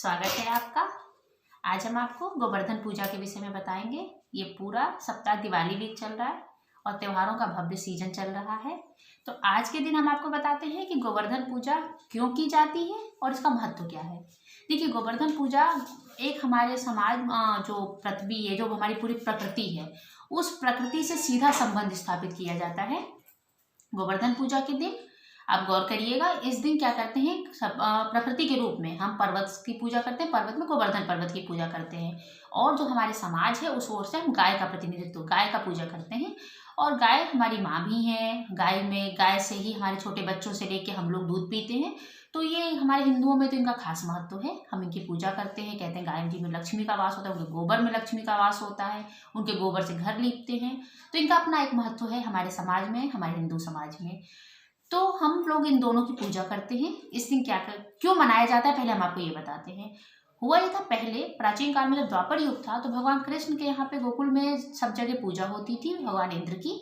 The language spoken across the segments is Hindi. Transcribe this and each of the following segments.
स्वागत है आपका। आज हम आपको गोवर्धन पूजा के विषय में बताएंगे। ये पूरा सप्ताह दिवाली वीक चल रहा है और त्योहारों का भव्य सीजन चल रहा है। तो आज के दिन हम आपको बताते हैं कि गोवर्धन पूजा क्यों की जाती है और इसका महत्व क्या है। देखिए, गोवर्धन पूजा एक हमारे समाज जो पृथ्वी है, जो हमारी पूरी प्रकृति है, उस प्रकृति से सीधा संबंध स्थापित किया जाता है। गोवर्धन पूजा के दिन आप गौर करिएगा, इस दिन क्या करते हैं, प्रकृति के रूप में हम पर्वत की पूजा करते हैं। पर्वत में गोवर्धन पर्वत की पूजा करते हैं। और जो हमारे समाज है उस ओर से हम गाय का प्रतिनिधित्व, गाय का पूजा करते हैं। और गाय हमारी माँ भी है। गाय से ही हमारे छोटे बच्चों से लेके हम लोग दूध पीते हैं। तो ये हमारे हिंदुओं में तो इनका खास महत्व है। हम इनकी पूजा करते हैं। कहते हैं गाय जी में लक्ष्मी का वास होता है, उनके गोबर में लक्ष्मी का वास होता है, उनके गोबर से घर लीपते हैं। तो इनका अपना एक महत्व है हमारे समाज में, हमारे हिंदू समाज में। तो हम लोग इन दोनों की पूजा करते हैं। इस दिन क्यों मनाया जाता है, पहले हम आपको ये बताते हैं। हुआ ये था, पहले प्राचीन काल में जब द्वापर युग था तो भगवान कृष्ण के यहाँ पे गोकुल में सब जगह पूजा होती थी भगवान इंद्र की।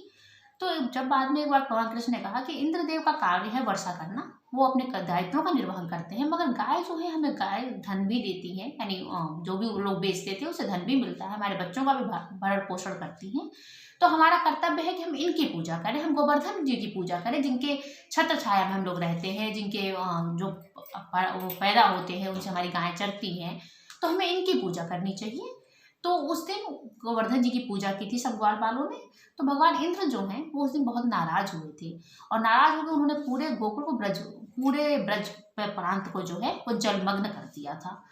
तो जब बाद में एक बार भगवान कृष्ण ने कहा कि इंद्रदेव का कार्य है वर्षा करना, वो अपने दायित्वों का निर्वहन करते हैं, मगर गाय जो है हमें गाय धन भी देती है, यानी जो भी वो लोग बेचते थे उससे धन भी मिलता है, हमारे बच्चों का भी भरण पोषण करती हैं। तो हमारा कर्तव्य है कि हम इनकी पूजा करें, हम गोवर्धन जी की पूजा करें, जिनके छत्र छाया में हम लोग रहते हैं, जिनके जो वो पैदा होते हैं, उनसे हमारी गायें चरती हैं। तो हमें इनकी पूजा करनी चाहिए। तो उस दिन गोवर्धन जी की पूजा की थी सब ग्वाल वालों ने। तो भगवान इंद्र जो हैं वो उस दिन बहुत नाराज हुए थे, और नाराज होकर उन्होंने पूरे गोकुल को पूरे ब्रज प्रांत को जो है वो जलमग्न कर दिया था।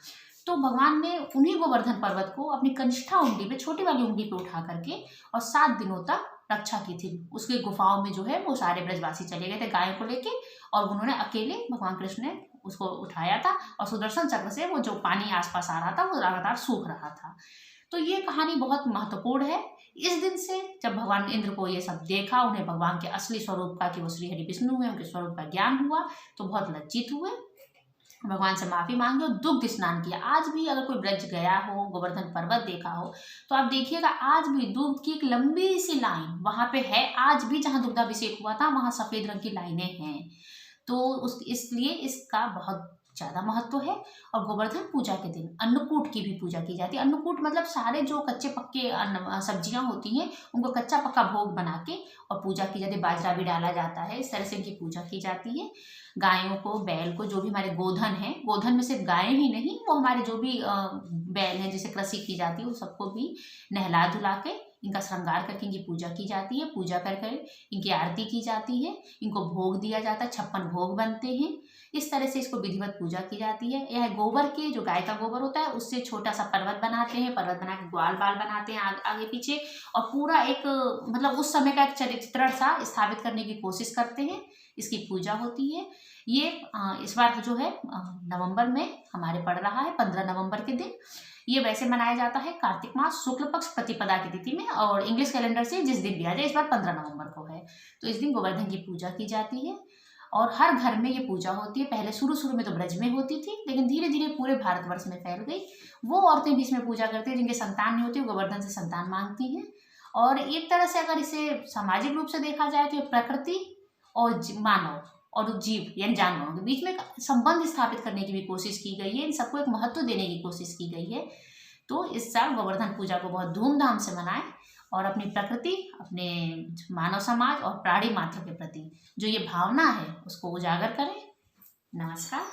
तो भगवान ने उन्हीं गोवर्धन पर्वत को अपनी कनिष्ठा उंगली पे, छोटी वाली उंगली पे उठा करके और 7 दिनों तक रक्षा की थी। उसके गुफाओं में जो है वो सारे ब्रजवासी चले गए थे गायों को लेके, और उन्होंने अकेले, भगवान कृष्ण ने उसको उठाया था, और सुदर्शन चक्र से वो जो पानी आसपास आ रहा था वो लगातार सूख रहा था। तो ये कहानी बहुत महत्वपूर्ण है। इस दिन से जब भगवान इंद्र को ये सब देखा, उन्हें भगवान के असली स्वरूप का, कि वो श्री हरि विष्णु है, उनके स्वरूप का ज्ञान हुआ, तो बहुत लज्जित हुए, भगवान से माफी मांगी और दुग्ध स्नान किया। आज भी अगर कोई ब्रज गया हो, गोवर्धन पर्वत देखा हो, तो आप देखिएगा आज भी दूध की एक लंबी सी लाइन वहां पे है। आज भी जहां दुग्धाभिषेक हुआ था वहां सफेद रंग की लाइनें हैं। तो इसलिए इसका बहुत ज्यादा महत्व है। और गोवर्धन पूजा के दिन अन्नकूट की भी पूजा की जाती है। अन्नकूट मतलब सारे जो कच्चे पक्के सब्जियां होती हैं उनको कच्चा पक्का भोग बना के और पूजा की जाती है। बाजरा भी डाला जाता है, इस तरह से इनकी पूजा की जाती है। गायों को, बैल को, जो भी हमारे गोधन है, गोधन में सिर्फ गायें ही नहीं, वो हमारे जो भी बैल हैं जिसे कृषि की जाती है, वो सबको भी नहला धुला के इनका श्रृंगार करके इनकी पूजा की जाती है। पूजा कर इनकी आरती की जाती है, इनको भोग दिया जाता है, 56 भोग बनते हैं। इस तरह से इसको विधिवत पूजा की जाती है। यह गोबर के, जो गाय का गोबर होता है, उससे छोटा सा पर्वत बनाते हैं, पर्वत बना के ग्वाल बाल बनाते हैं आगे पीछे, और पूरा एक मतलब उस समय का एक चित्रण सा स्थापित करने की कोशिश करते हैं। इसकी पूजा होती है। ये इस बार जो है नवंबर में हमारे पड़ रहा है, 15 नवंबर के दिन। ये वैसे मनाया जाता है कार्तिक मास शुक्ल पक्ष प्रतिपदा की तिथि में, और इंग्लिश कैलेंडर से जिस दिन भी आ जाए, इस बार 15 नवंबर को है। तो इस दिन गोवर्धन की पूजा की जाती है और हर घर में ये पूजा होती है। पहले शुरू में तो ब्रज में होती थी, लेकिन धीरे धीरे पूरे भारतवर्ष में फैल गई। वो औरतें भी इसमें पूजा करती हैं जिनके संतान नहीं होती, गोवर्धन से संतान मांगती हैं। और एक तरह से अगर इसे सामाजिक रूप से देखा जाए तो प्रकृति और मानव और जीव यानी जानवरों के बीच में एक संबंध स्थापित करने की भी कोशिश की गई है। इन सबको एक महत्व देने की कोशिश की गई है। तो इस साल गोवर्धन पूजा को बहुत धूमधाम से मनाएं और अपनी प्रकृति, अपने मानव समाज और प्राणी मात्र के प्रति जो ये भावना है उसको उजागर करें। नमस्कार।